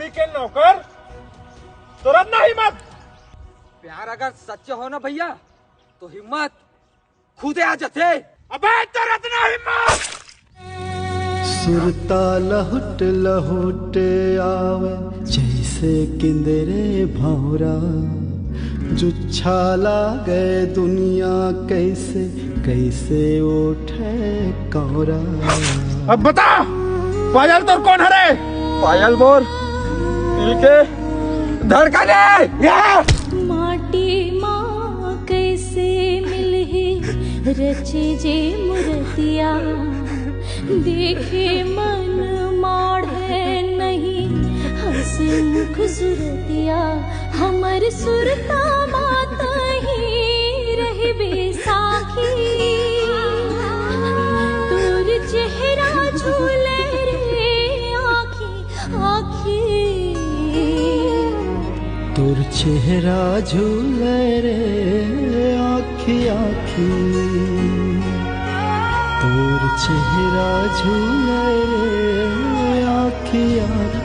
कौड़ी के नौकर तुरंत ना हिम्मत। प्यार अगर सच्चे हो ना भैया तो हिम्मत खुदे आ जाते। अबे तुरंत ना हिम्मत। सुरता लहुट लहुट आवे जैसे किंदरे भौरा, जुच्छाला गए दुनिया कैसे कैसे उठे कौरा। अब बता पायल तो कौन है रे? पायल मोर दिल के धड़कने। माटी माँ कैसे मिलही रचे जे मूर्तिया, देखे मन माढ़े नहीं हंस मुख सुरतिया। हमर सुरता बात ही रहे बेसाखी, तोर चेहरा झूले रे आँखी आँखी। तोर चेहरा झूले रे आँखी आँखी, तोर चेहरा झूले रे आँखी आँखी।